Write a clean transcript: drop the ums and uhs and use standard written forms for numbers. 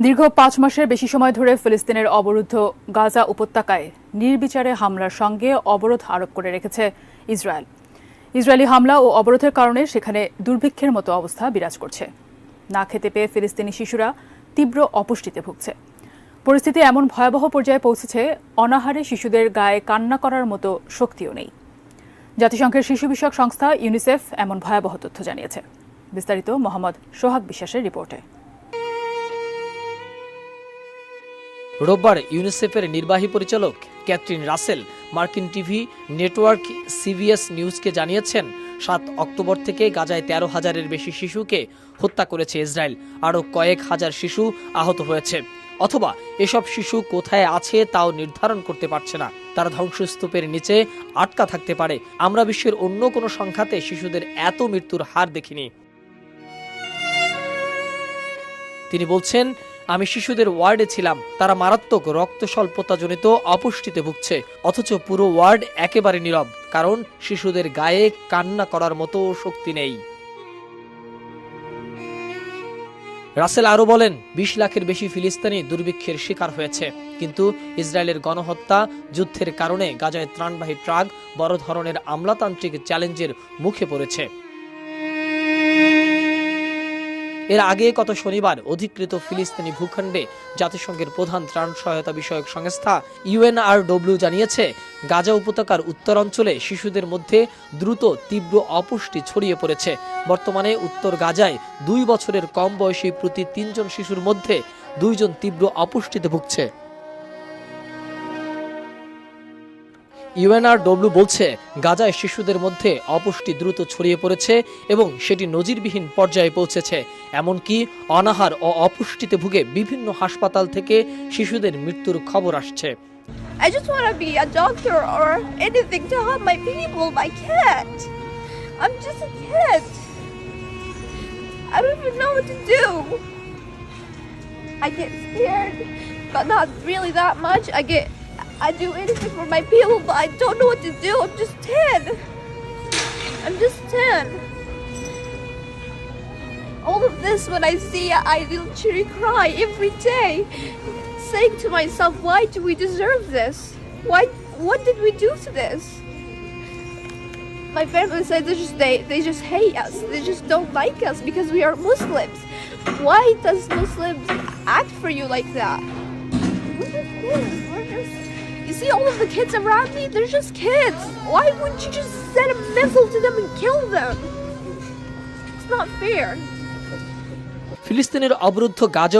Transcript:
দীর্ঘ ৫ মাসের বেশি সময় ধরে ফিলিস্তিনের অবরুদ্ধ গাজা উপত্যকায় নির্বিচারে হামলার সঙ্গে অবরোধ আরোপ করে রেখেছে ইসরায়েল। ইসরায়েলি হামলা ও অবরোধের কারণে সেখানে দুর্ভিক্ষের মতো অবস্থা বিরাজ করছে। না খেতে পেয়ে ফিলিস্তিনি শিশুরা তীব্র অপুষ্টিতে ভুগছে। পরিস্থিতি এমন ভয়াবহ পর্যায়ে পৌঁছেছে, অনাহারে শিশুদের গায়ে কান্না করার মতো শক্তিও নেই। জাতিসংঘের শিশু বিষয়ক সংস্থা ইউনিসেফ এমন ভয়াবহ তথ্য জানিয়েছে। বিস্তারিত মোহাম্মদ সোহাগ বিশ্বাসের রিপোর্টে। রোববার ইউনিসেফের নির্বাহী পরিচালক ক্যাথরিন রাসেল মার্কিন টিভি নেটওয়ার্ক সিবিএস নিউজকে জানিয়েছেন, ৭ অক্টোবর থেকে গাজায় ১৩,০০০-এর বেশি শিশুকে হত্যা করেছে ইসরায়েল। আরও কয়েক হাজার শিশু আহত হয়েছে, অথবা এসব শিশু কোথায় আছে তাও নির্ধারণ করতে পারছে না। তারা ধ্বংসস্তূপের নিচে আটকা থাকতে পারে। আমরা বিশ্বের অন্য কোনো সংখ্যাতে শিশুদের এত মৃত্যুর হার দেখিনি। তিনি বলছেন, আমি শিশুদের ওয়ার্ডে ছিলাম, তারা মারাত্মক রক্ত স্বল্পতাজনিত অপুষ্টিতে ভুগছে, অথচ পুরো ওয়ার্ড একেবারে নীরব, কারণ শিশুদের গায়ে কান্না করার মতো শক্তি নেই। রাসেল আরও বলেন, ২০ লাখের বেশি ফিলিস্তিনি দুর্ভিক্ষের শিকার হয়েছে, কিন্তু ইসরায়েলের গণহত্যা যুদ্ধের কারণে গাজায় ত্রাণবাহী ট্রাক বড় ধরনের আমলাতান্ত্রিক চ্যালেঞ্জের মুখে পড়েছে। এর আগে গত শনিবার অধিকৃত ফিলিস্তিনি ভূখণ্ডে জাতিসংঘের প্রধান ত্রাণ সহায়তা বিষয়ক সংস্থা UNRW জানিয়েছে, গাজা উপত্যকার উত্তরাঞ্চলে শিশুদের মধ্যে দ্রুত তীব্র অপুষ্টি ছড়িয়ে পড়েছে। বর্তমানে উত্তর গাজায় ২ বছরের কম বয়সী প্রতি ৩ জন শিশুর মধ্যে ২ জন তীব্র অপুষ্টিতে ভুগছে। UNRW বলছে, গাজায় শিশুদের মধ্যে অপুষ্টি দ্রুত ছড়িয়ে পড়েছে এবং সেটি নজিরবিহীন পর্যায়ে পৌঁছেছে। এমনকি অনাহার ও অপুষ্টিতে ভুগে বিভিন্ন হাসপাতাল থেকে শিশুদের মৃত্যুর খবর আসছে। I just want to be a doctor or anything to help my people. I can't. I'm just a kid. I don't even know what to do. I get scared, but not really that much. I do anything for my people, but I don't know what to do. I'm just 10. I'm just 10. All of this, when I see it, I literally cry every day, saying to myself, why do we deserve this? What did we do to this? My family said they just hate us. They just don't like us because we are Muslims. Why does Muslims act for you like that? We're just kids. You see all of the kids around me? They're just kids. Why wouldn't you just send a missile to them and kill them? It's not fair. ফিলিস্তিনের অবরুদ্ধ গাজা